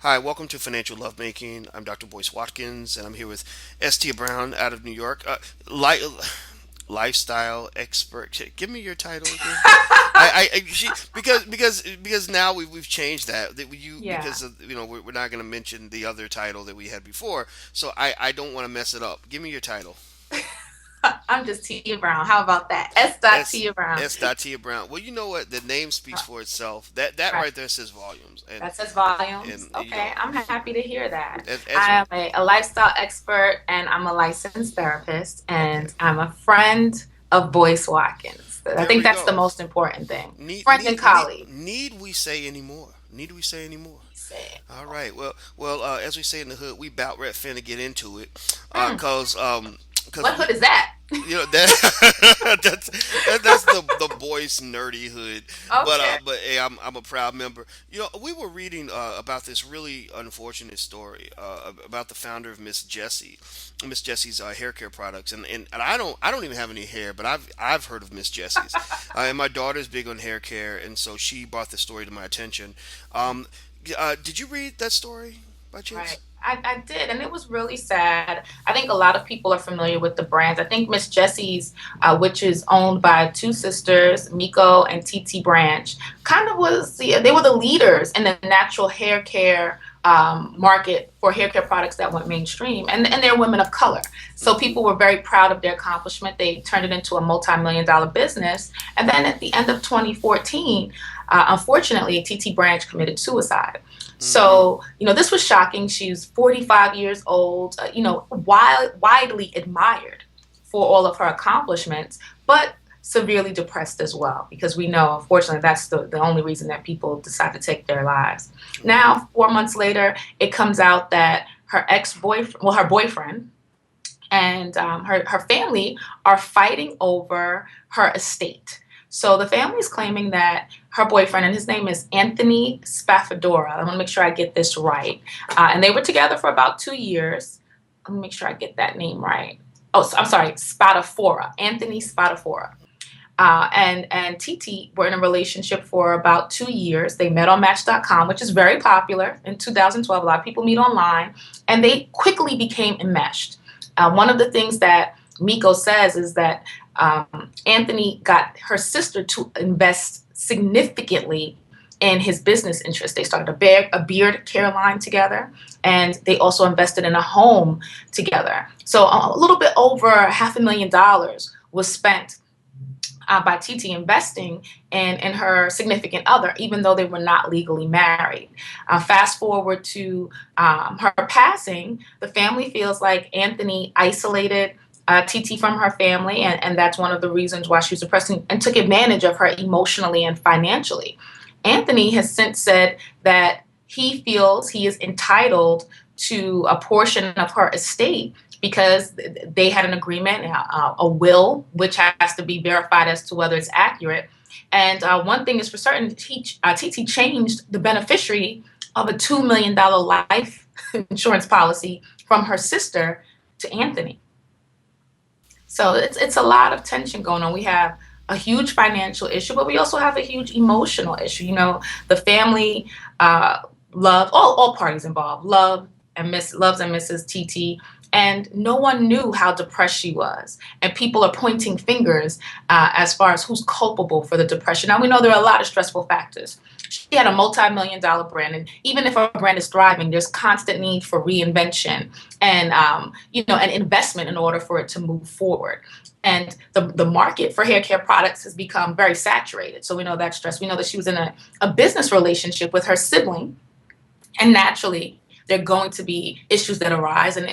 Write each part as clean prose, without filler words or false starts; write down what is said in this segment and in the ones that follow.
Hi, welcome to Financial Lovemaking. I'm Dr. Boyce Watkins, and I'm here with Estia Brown out of New York. Lifestyle expert. Give me your title again. She, because now we've changed that you Yeah. because of, we're not going to mention the other title that we had before. So I don't want to mess it up. Give me your title. I'm just Tia Brown. How about that? S. Dot S Tia Brown. S. Tia Brown. Well, you know what? The name speaks for itself. That Right. right there says volumes. And That says volumes. and Okay, I'm happy to hear that. as I am a lifestyle expert and I'm a licensed therapist okay. and I'm a friend of Boyce Watkins. I There think we that's the go. most important thing. Need Friend and need need colleague. need we say any more? Need we say any more? He said. All right. As we say in the hood, we bout red finna get into it, Hmm, cause what hood is that? that that's the boys nerdy hood, Okay. but hey, I'm a proud member. We were reading about this really unfortunate story about the founder of Miss Jessie's hair care products, and I don't even have any hair, but I've heard of Miss Jessie's, and my daughter's big on hair care, and so she brought the story to my attention. Um, did you read that story by chance? Right. I did, and it was really sad. I think a lot of people are familiar with the brands. I think Miss Jessie's, which is owned by two sisters, Miko and TT Branch, kind of they were the leaders in the natural hair care market for hair care products that went mainstream, and they're women of color. So Hmm. people were very proud of their accomplishment. They turned it into a multi-million dollar business. And then at the end of 2014, unfortunately, TT Branch committed suicide. Hmm. So, this was shocking. She's 45 years old, widely admired for all of her accomplishments, but severely depressed as well, because we know, unfortunately, that's the only reason that people decide to take their lives. Hmm. Now, 4 months later, it comes out that her ex-boyfriend, well, her boyfriend, and her family are fighting over her estate. So the family is claiming that her boyfriend, and his name is Anthony Spafadora. I want to make sure I get this right. And they were together for about 2 years. Let me make sure I get that name right. Oh, I'm sorry, Spadafora, Anthony Spadafora. And Titi were in a relationship for about 2 years. They met on Match.com, which is very popular in 2012. A lot of people meet online, and they quickly became enmeshed. One of the things that Miko says is that Anthony got her sister to invest significantly in his business interests. They started a beard care line together, and they also invested in a home together. So a little bit over $500,000 was spent by TT investing in her significant other, even though they were not legally married. Fast forward to her passing, the family feels like Anthony isolated TT from her family, and that's one of the reasons why she was depressed and took advantage of her emotionally and financially. Anthony has since said that he feels he is entitled to a portion of her estate because they had an agreement, a will, which has to be verified as to whether it's accurate. And one thing is for certain, TT changed the beneficiary of a $2 million life insurance policy from her sister to Anthony. So it's a lot of tension going on. We have a huge financial issue, but we also have a huge emotional issue. The family uh, love all parties involved loves and misses TT, and no one knew how depressed she was. And people are pointing fingers as far as who's culpable for the depression. Now we know there are a lot of stressful factors. She had a multi-million dollar brand, and even if her brand is thriving, there's constant need for reinvention and an investment in order for it to move forward. And the market for hair care products has become very saturated. So we know that stress. We know that she was in a business relationship with her sibling, and naturally there are going to be issues that arise, and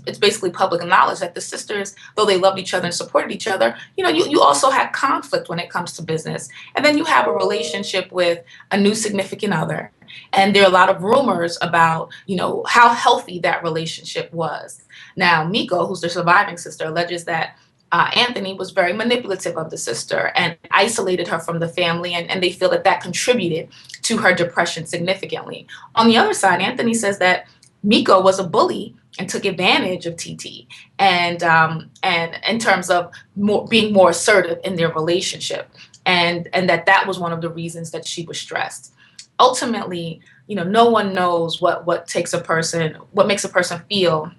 it's basically public knowledge that the sisters, though they loved each other and supported each other, you also had conflict when it comes to business. And then you have a relationship with a new significant other, and there are a lot of rumors about how healthy that relationship was. Now Miko, who's the surviving sister, alleges that Anthony was very manipulative of the sister and isolated her from the family, and they feel that that contributed to her depression significantly. On the other side, Anthony says that Miko was a bully and took advantage of TT, and in terms of being more assertive in their relationship, and that was one of the reasons that she was stressed. Ultimately, no one knows what makes a person feel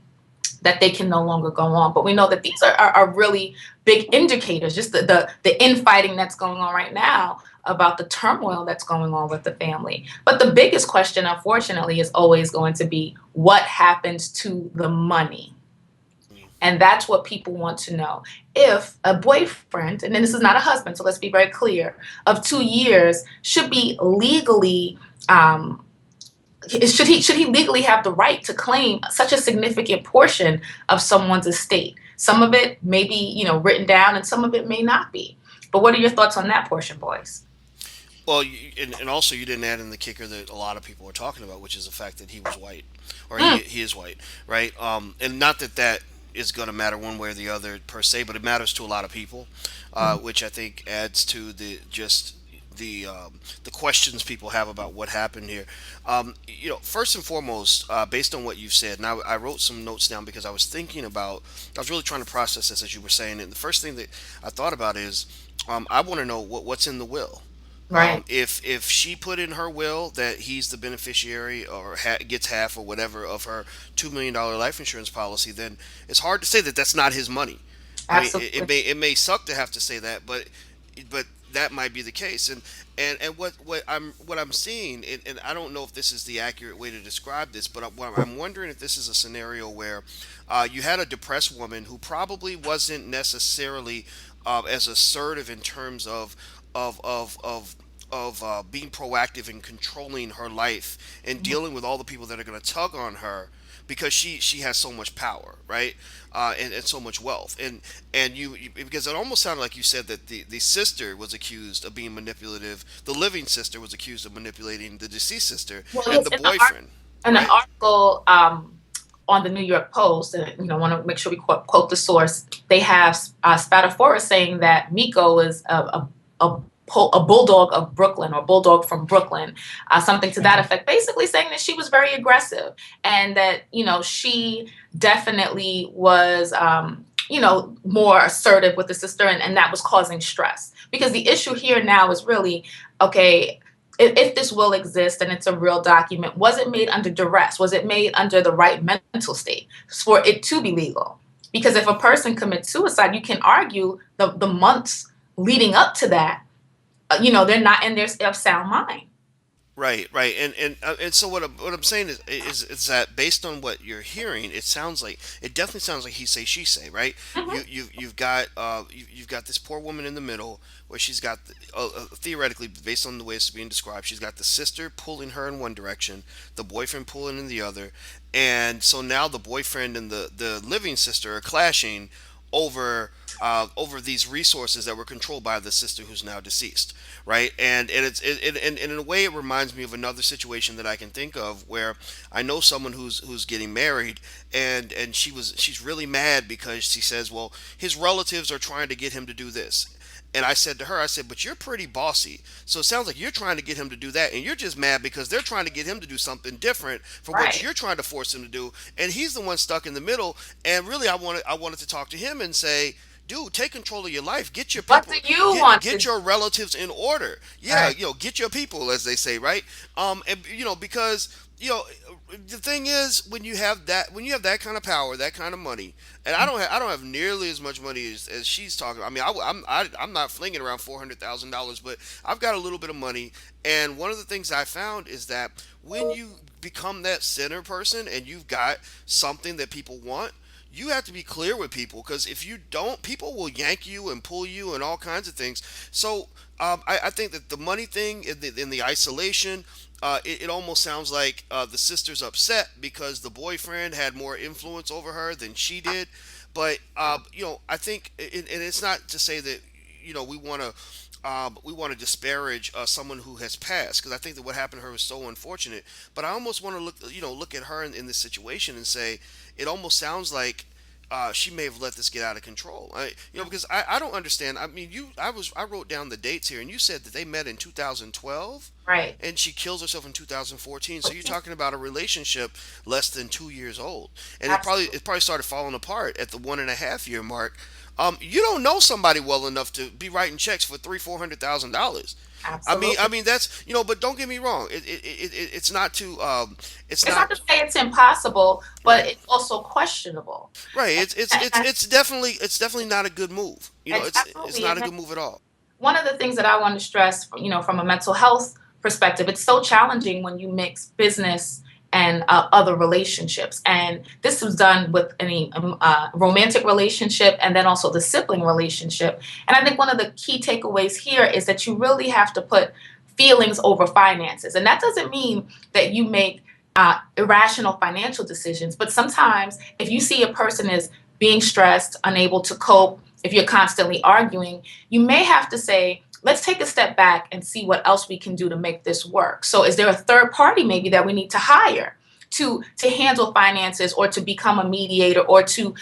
that they can no longer go on. But we know that these are really big indicators, just the infighting that's going on right now about the turmoil that's going on with the family. But the biggest question, unfortunately, is always going to be what happens to the money. Mm. And that's what people want to know. If a boyfriend, and then this is not a husband, so let's be very clear, of 2 years should be legally um, should he legally have the right to claim such a significant portion of someone's estate? Some of it may be, written down, and some of it may not be. But what are your thoughts on that portion, boys? Well, and also you didn't add in the kicker that a lot of people are talking about, which is the fact that he was white, or Mm, he is white, right? And not that that is going to matter one way or the other per se, but it matters to a lot of people, mm, which I think adds to the questions people have about what happened here. First and foremost, based on what you've said, and I wrote some notes down because I was really trying to process this as you were saying, and the first thing that I thought about is, I want to know what's in the will. right. If she put in her will that he's the beneficiary or gets half or whatever of her $2 million life insurance policy, then it's hard to say that that's not his money. I mean, it, Absolutely. it may it may suck to have to say that, but that might be the case. And what I'm seeing, and I don't know if this is the accurate way to describe this, but I'm wondering if this is a scenario where you had a depressed woman who probably wasn't necessarily as assertive in terms of being proactive in controlling her life and Mhm. dealing with all the people that are going to tug on her because she has so much power, right? And so much wealth, and because it almost sounded like you said that the sister was accused of being manipulative. The living sister was accused of manipulating the deceased sister Well, and yes, the boyfriend, in an right? article on the New York Post, and want to make sure we quote the source. They have Spadafora saying that Miko is a a bulldog of Brooklyn, or bulldog from Brooklyn, something to that effect. Basically saying that she was very aggressive, and that she definitely was. More assertive with the sister, and that was causing stress. Because the issue here now is really, okay, if this will exist and it's a real document, was it made under duress? Was it made under the right mental state for it to be legal? Because if a person commits suicide, you can argue the months leading up to that, they're not in their of sound mind. Right, right, and so what I'm saying is that based on what you're hearing, it definitely sounds like he say she say, right? Hmm. You've got this poor woman in the middle where she's got theoretically, based on the way it's being described, she's got the sister pulling her in one direction, the boyfriend pulling in the other, and so now the boyfriend and the living sister are clashing over these resources that were controlled by the sister who's now deceased, right? And in a way, it reminds me of another situation that I can think of where I know someone who's getting married, and she's really mad because she says, well, his relatives are trying to get him to do this. And I said to her, I said, but you're pretty bossy. So it sounds like you're trying to get him to do that. And you're just mad because they're trying to get him to do something different from what Right. you're trying to force him to do. And he's the one stuck in the middle. And really, I wanted to talk to him and say, dude, take control of your life. Get your What do people, you get want to get do? your relatives in order. Yeah, Right. get your people, as they say, right? And because you know, the thing is, when you have that kind of power, that kind of money, and I don't have nearly as much money as she's talking. I mean, I'm not flinging around $400,000, but I've got a little bit of money. And one of the things I found is that when you become that center person and you've got something that people want, you have to be clear with people, because if you don't, people will yank you and pull you and all kinds of things. So I think that the money thing in the isolation, it almost sounds like the sister's upset because the boyfriend had more influence over her than she did. But I think, and it's not to say that we want to disparage someone who has passed, because I think that what happened to her was so unfortunate. But I almost want to look at her in this situation and say it almost sounds like she may have let this get out of control. Because I don't understand. I mean, I wrote down the dates here, and you said that they met in 2012, Right. and she kills herself in 2014. So you're talking about a relationship less than 2 years old, and it probably Absolutely. it probably started falling apart at the 1.5 year mark. You don't know somebody well enough to be writing checks for $300,000 $400,000. I Absolutely. mean that's but don't get me wrong. It's not to it's It's not to not say it's impossible, but right. it's also questionable. Right. And, and It's definitely not a good move. it's It's absolutely, not and a then good move at all. one of the things that I want to stress, from a mental health perspective, it's so challenging when you mix business and other relationships. And this was done with any romantic relationship and then also the sibling relationship. And I think one of the key takeaways here is that you really have to put feelings over finances. And that doesn't mean that you make irrational financial decisions, but sometimes if you see a person is being stressed, unable to cope, if you're constantly arguing, you may have to say, let's take a step back and see what else we can do to make this work. So is there a third party maybe that we need to hire to handle finances, or to become a mediator, or to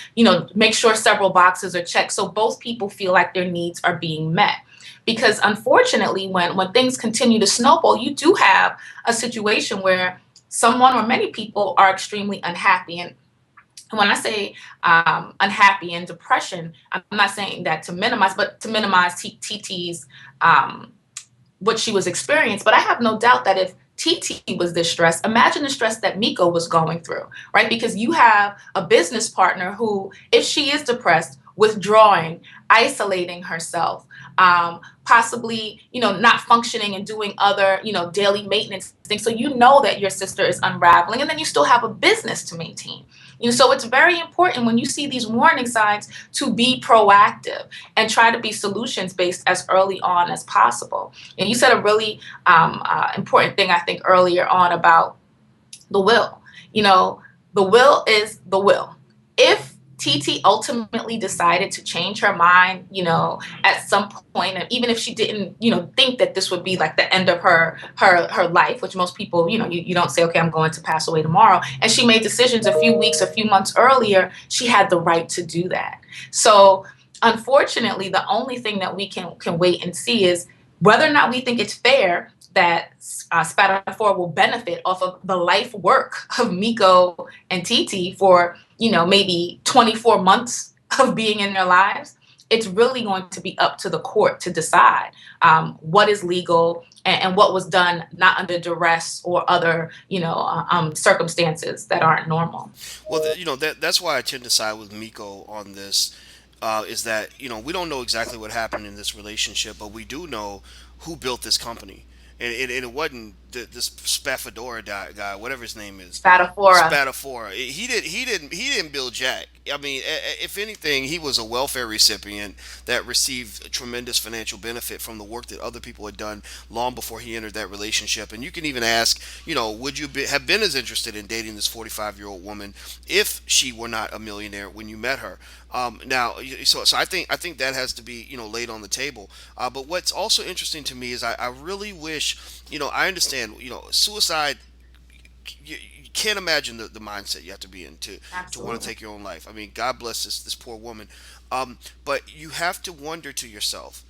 make sure several boxes are checked so both people feel like their needs are being met? Because unfortunately, when things continue to snowball, you do have a situation where someone or many people are extremely unhappy. And when I say unhappy and depression, I'm not saying that to minimize, but to minimize TT's um, what she was experiencing. But I have no doubt that if TT was this stressed, imagine the stress that Miko was going through, right? Because you have a business partner who, if she is depressed, withdrawing, isolating herself, possibly, not functioning and doing other, daily maintenance things. So you know that your sister is unraveling, and then you still have a business to maintain. So it's very important when you see these warning signs to be proactive and try to be solutions based as early on as possible. And you said a really important thing, I think, earlier on about the will. You know, the will is the will. If TT ultimately decided to change her mind, at some point, and even if she didn't, think that this would be like the end of her life, which most people, you don't say, okay, I'm going to pass away tomorrow. And she made decisions a few weeks, a few months earlier, she had the right to do that. So unfortunately, the only thing that we can wait and see is whether or not we think it's fair that Spatafor will benefit off of the life work of Miko and Titi for, maybe 24 months of being in their lives. It's really going to be up to the court to decide what is legal, and what was done not under duress or other, circumstances that aren't normal. Well, that's why I tend to side with Miko on this. Is that we don't know exactly what happened in this relationship, but we do know who built this company, and it wasn't this Spafadora guy, whatever his name is, Spatafora. Spatafora. He didn't build Jack. I mean, if anything, he was a welfare recipient that received tremendous financial benefit from the work that other people had done long before he entered that relationship. And you can even ask, would you have been as interested in dating this 45-year-old woman if she were not a millionaire when you met her? Now, so I think that has to be laid on the table. But what's also interesting to me is I really wish I understand suicide. You can't imagine the mindset you have to be in to want to Absolutely. take your own life. I mean, God bless this poor woman. But you have to wonder to yourself.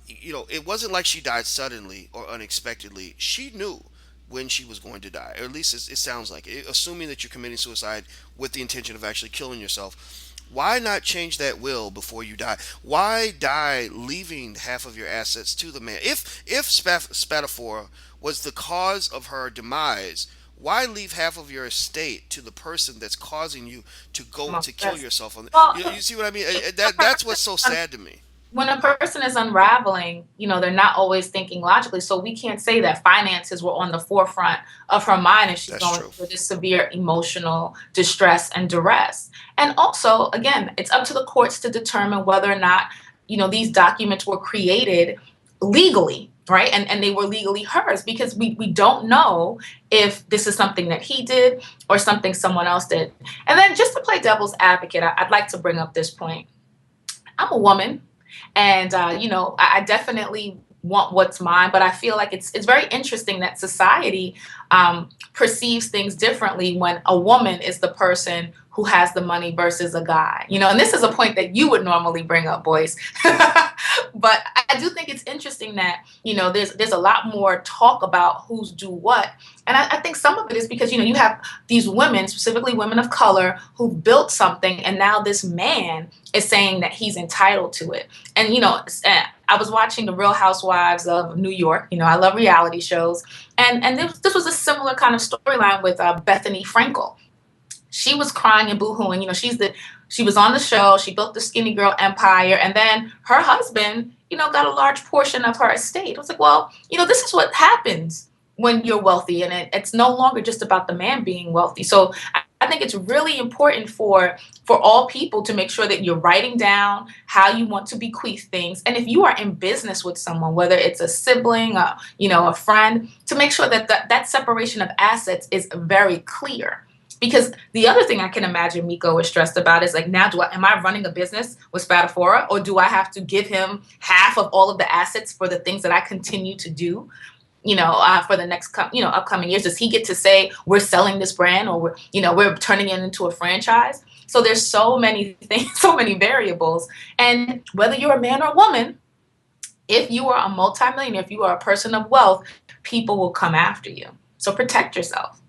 It wasn't like she died suddenly or unexpectedly. She knew when she was going to die, or at least it sounds like it. Assuming that you're committing suicide with the intention of actually killing yourself, why not change that will before you die? Why die leaving half of your assets to the man? If Spatafora was the cause of her demise, why leave half of your estate to the person that's causing you to go to Most kill definitely. yourself? Well, You see what I mean? a That's what's so person sad to me. when a person is unraveling, they're not always thinking logically. So we can't say that finances were on the forefront of her mind and she's That's going true. through this severe emotional distress and duress. And also, again, it's up to the courts to determine whether or not, these documents were created legally. Right. And they were legally hers, because we don't know if this is something that he did or something someone else did. And then, just to play devil's advocate, I'd like to bring up this point. I'm a woman, and I definitely want what's mine, but I feel like it's very interesting that society perceives things differently when a woman is the person who has the money versus a guy. And this is a point that you would normally bring up, boys. But I do think it's interesting that, there's a lot more talk about who's do what. And I think some of it is because, you have these women, specifically women of color, who've built something, and now this man is saying that he's entitled to it. And, I was watching the Real Housewives of New York. I love reality shows. And this was a similar kind of storyline with Bethany Frankel. She was crying and boohooing. She was on the show. She built the skinny girl empire, and then her husband, got a large portion of her estate. I was like, well, this is what happens when you're wealthy, and it's no longer just about the man being wealthy. So I think it's really important for all people to make sure that you're writing down how you want to bequeath things, and if you are in business with someone, whether it's a sibling, a friend, to make sure that that separation of assets is very clear. Because the other thing I can imagine Miko is stressed about is like, now am I running a business with Spadafora, or do I have to give him half of all of the assets for the things that I continue to do? For the next, upcoming years, does he get to say we're selling this brand, or we're turning it into a franchise? So there's so many things, so many variables, and whether you're a man or woman, if you are a multimillionaire, if you are a person of wealth, people will come after you. So protect yourself.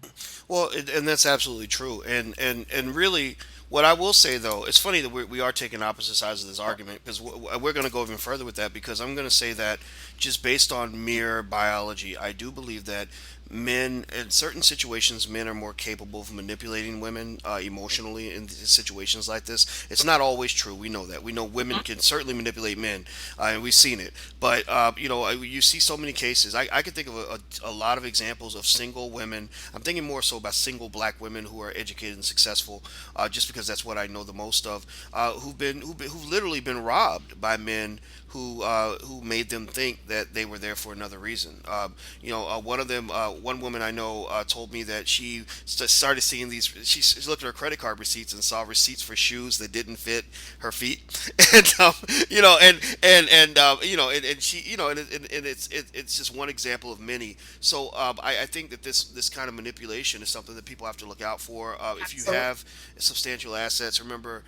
Well, and that's absolutely true. And really, what I will say though, it's funny that we are taking opposite sides of this argument, because we're going to go even further with that, because I'm going to say that just based on mere biology, I do believe that men in certain situations, men are more capable of manipulating women emotionally in situations like this. It's not always true. We know that. We know women can certainly manipulate men, and we've seen it. But you see so many cases. I could think of a lot of examples of single women. I'm thinking more so about single black women who are educated and successful, just because that's what I know the most of, who've literally been robbed by men who made them think that they were there for another reason. One of them, one woman I know, told me that she started seeing these. She looked at her credit card receipts and saw receipts for shoes that didn't fit her feet, and and she, and it's just one example of many. So I think that this kind of manipulation is something that people have to look out for. If you Absolutely. have substantial assets, remember,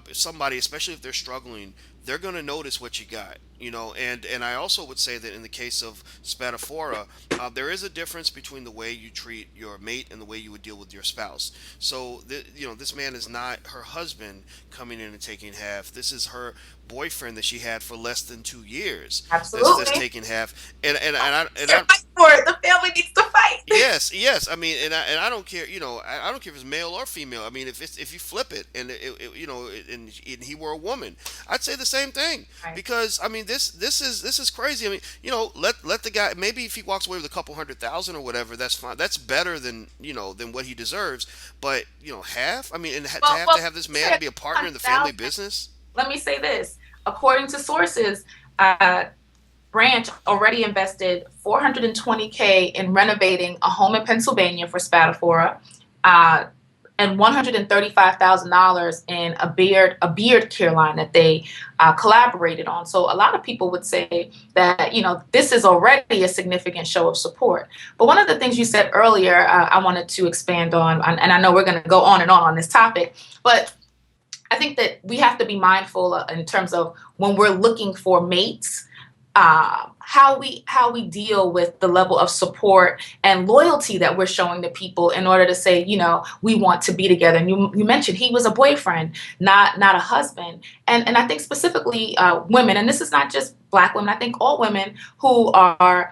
if somebody, especially if they're struggling, they're going to notice what you got, and I also would say that in the case of Spatafora, there is a difference between the way you treat your mate and the way you would deal with your spouse. So this man is not her husband coming in and taking half. This is her boyfriend that she had for less than 2 years, that's Absolutely. taking half. And I They're fighting for it. The family needs to fight. Yes, yes. I mean, and I don't care. I don't care if it's male or female. I mean, if you flip it, and and he were a woman, I'd say the same thing. Right. Because I mean, this is crazy. I mean, let the guy. Maybe if he walks away with a couple 100,000 or whatever, that's fine. That's better than than what he deserves. But half. I mean, and to Well, have well, to have this you man said be a partner in the family 100,000. business. Let me say this. According to sources, Branch already invested 420K in renovating a home in Pennsylvania for Spatafora, uh, and $135,000 in a beard care line that they collaborated on. So a lot of people would say that this is already a significant show of support. But one of the things you said earlier, I wanted to expand on, and I know we're going to go on this topic, but I think that we have to be mindful in terms of when we're looking for mates, how we deal with the level of support and loyalty that we're showing to people in order to say, we want to be together. And you mentioned he was a boyfriend, not a husband. And I think specifically women, and this is not just Black women. I think all women who are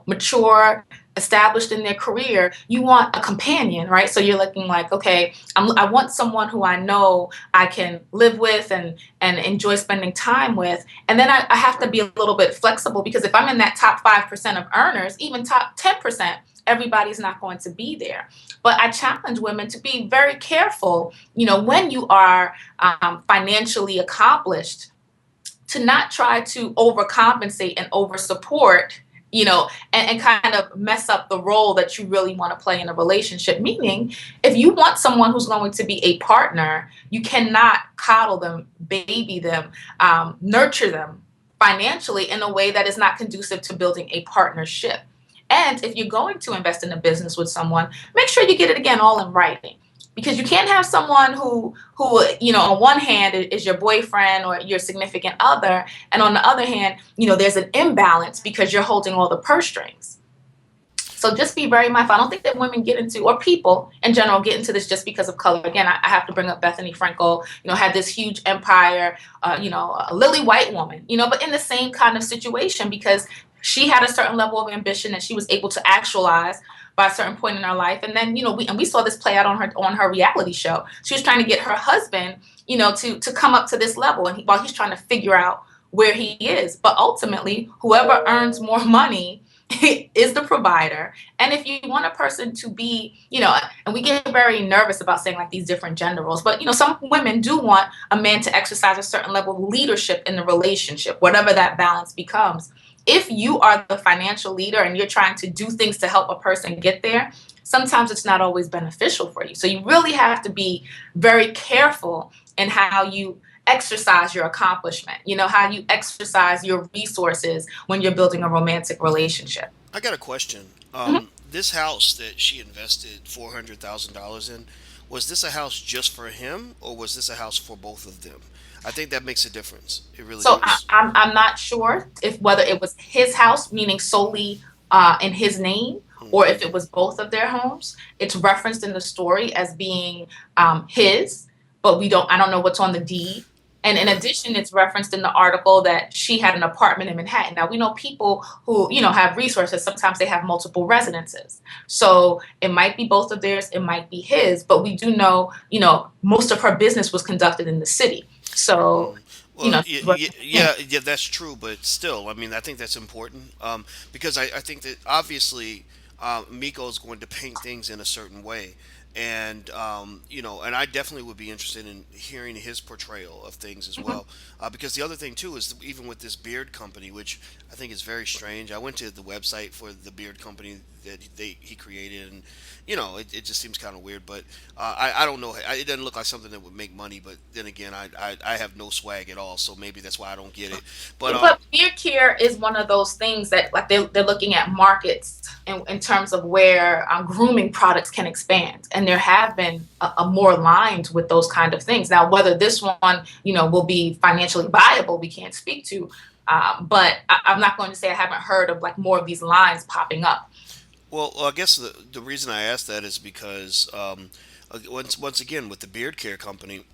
mature, established in their career, you want a companion, right? So you're looking like, okay, I want someone who I know I can live with and enjoy spending time with. And then I have to be a little bit flexible, because if I'm in that top 5% of earners, even top 10%, everybody's not going to be there. But I challenge women to be very careful, when you are financially accomplished, to not try to overcompensate and over support, and kind of mess up the role that you really want to play in a relationship. Meaning, if you want someone who's going to be a partner, you cannot coddle them, baby them, nurture them financially in a way that is not conducive to building a partnership. And if you're going to invest in a business with someone, make sure you get it again all in writing. because you can't have someone who on one hand is your boyfriend or your significant other, and on the other hand, there's an imbalance because you're holding all the purse strings. So just be very mindful. I don't think that women get into, or people in general get into this just because of color. Again, I have to bring up Bethany Frankel, had this huge empire, a lily white woman, but in the same kind of situation because she had a certain level of ambition that she was able to actualize by a certain point in her life. And then, we saw this play out on her reality show. She was trying to get her husband, to come up to this level, and while he's trying to figure out where he is. But ultimately, whoever earns more money is the provider. And if you want a person to be, and we get very nervous about saying like these different gender roles, but some women do want a man to exercise a certain level of leadership in the relationship, whatever that balance becomes. If you are the financial leader and you're trying to do things to help a person get there, sometimes it's not always beneficial for you. So you really have to be very careful in how you exercise your accomplishment, how you exercise your resources when you're building a romantic relationship. I got a question. Mhm. This house that she invested $400,000 in, was this a house just for him, or was this a house for both of them? I think that makes a difference. It really So does. I'm not sure if whether it was his house, meaning solely in his name, or if Hmm. it was both of their homes. It's referenced in the story as being his, but I don't know what's on the deed. And in Right. addition, it's referenced in the article that she had an apartment in Manhattan. Now we know people who, have resources. Sometimes they have multiple residences. So it might be both of theirs, it might be his, but we do know, most of her business was conducted in the city. So, Mm. Well, she was working for him. yeah, that's true, but still, I mean, I think that's important because I think that obviously Miko is going to paint things in a certain way, and and I definitely would be interested in hearing his portrayal of things as Mhm. well, because the other thing too is even with this beard company, which I think is very strange. I went to the website for the beard company that he created, and it just seems kind of weird, but I don't know. It doesn't look like something that would make money, but then again, I have no swag at all, so maybe that's why I don't get it. But But beard care is one of those things that like they're looking at markets in terms of where grooming products can expand, and there have been a more lines with those kind of things. Now, whether this one will be financially viable, we can't speak to. But I'm not going to say I haven't heard of like more of these lines popping up. well, I guess the reason I asked that is because once again with the beard care company,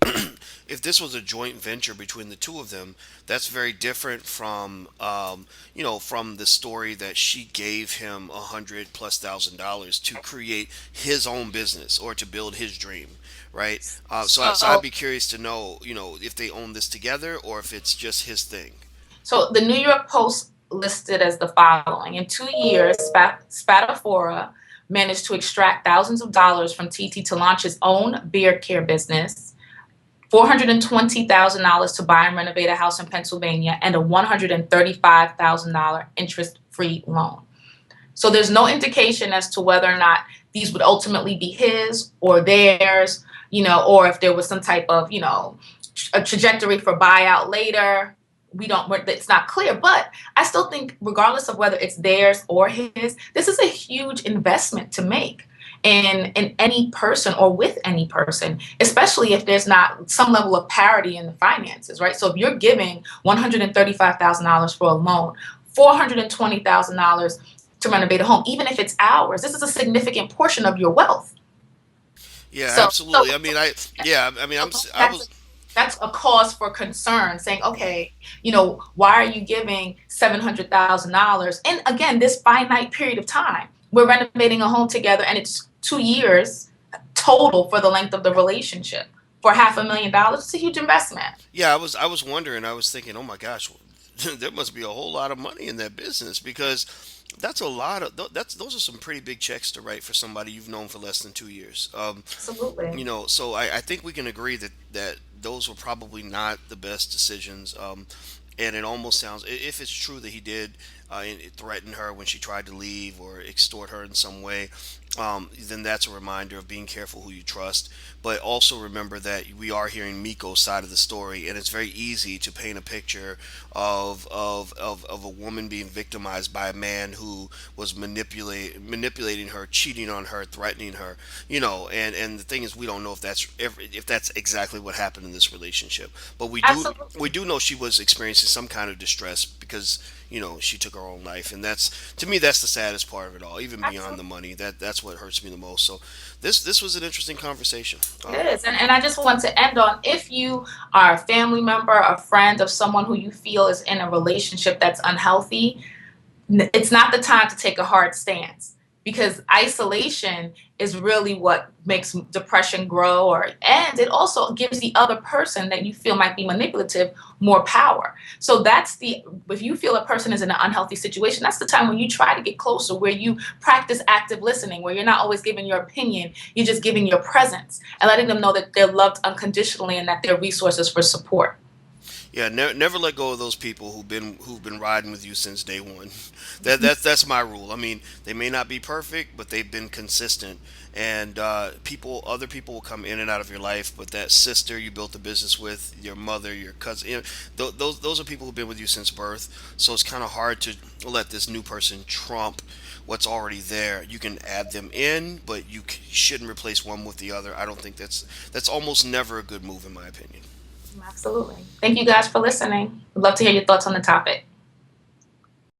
if this was a joint venture between the two of them, that's very different from from the story that she gave him $100,000+ to create his own business or to build his dream, right? So I'd So be curious to know if they own this together or if it's just his thing. So the New York Post listed as the following: in 2 years, Spatafora managed to extract thousands of dollars from TT to launch his own beard care business, $420,000 to buy and renovate a house in Pennsylvania, and a $135,000 interest-free loan. So there's no indication as to whether or not these would ultimately be his or theirs, or if there was some type of, a trajectory for buyout later. It's not clear, but I still think regardless of whether it's theirs or his, this is a huge investment to make in any person or with any person, especially if there's not some level of parity in the finances, right? So if you're giving $135,000 for a loan, $420,000 to renovate a home, even if it's ours, this is a significant portion of your wealth. Yeah, So, so, absolutely. I mean, I mean, I that's was. that's a cause for concern, saying, okay, why are you giving $700,000? And again, this finite period of time, we're renovating a home together, and it's 2 years total for the length of the relationship. For $500,000, it's a huge investment. Yeah, I was wondering. I was thinking, oh my gosh, there must be a whole lot of money in that business because that's a lot of that's those are some pretty big checks to write for somebody you've known for less than 2 years. Absolutely. So I think we can agree that those were probably not the best decisions. And it almost sounds, if it's true that he did threaten her when she tried to leave or extort her in some way, then that's a reminder of being careful who you trust. But also remember that we are hearing Miko's side of the story, and it's very easy to paint a picture of a woman being victimized by a man who was manipulating her, cheating on her, threatening her. And the thing is, we don't know if that's exactly what happened in this relationship. But we Absolutely. do know she was experiencing some kind of distress because she took her own life, and that's, to me, that's the saddest part of it all, even beyond the Absolutely. money. That's what hurts me the most. So this was an interesting conversation. It is. And I just want to end on, if you are a family member, a friend of someone who you feel is in a relationship that's unhealthy, it's not the time to take a hard stance, because isolation is really what makes depression grow, and it also gives the other person that you feel might be manipulative more power. So that's the if you feel a person is in an unhealthy situation, that's the time when you try to get closer, where you practice active listening, where you're not always giving your opinion, you're just giving your presence and letting them know that they're loved unconditionally and that they're resources for support. Yeah, never let go of those people who've been riding with you since day one. That's my rule. I mean, they may not be perfect, but they've been consistent. And other people will come in and out of your life, but that sister you built a business with, your mother, your cousin, those are people who've been with you since birth. So it's kind of hard to let this new person trump what's already there. You can add them in, but shouldn't replace one with the other. I don't think that's almost never a good move, in my opinion. Absolutely. Thank you guys for listening. I'd love to hear your thoughts on the topic.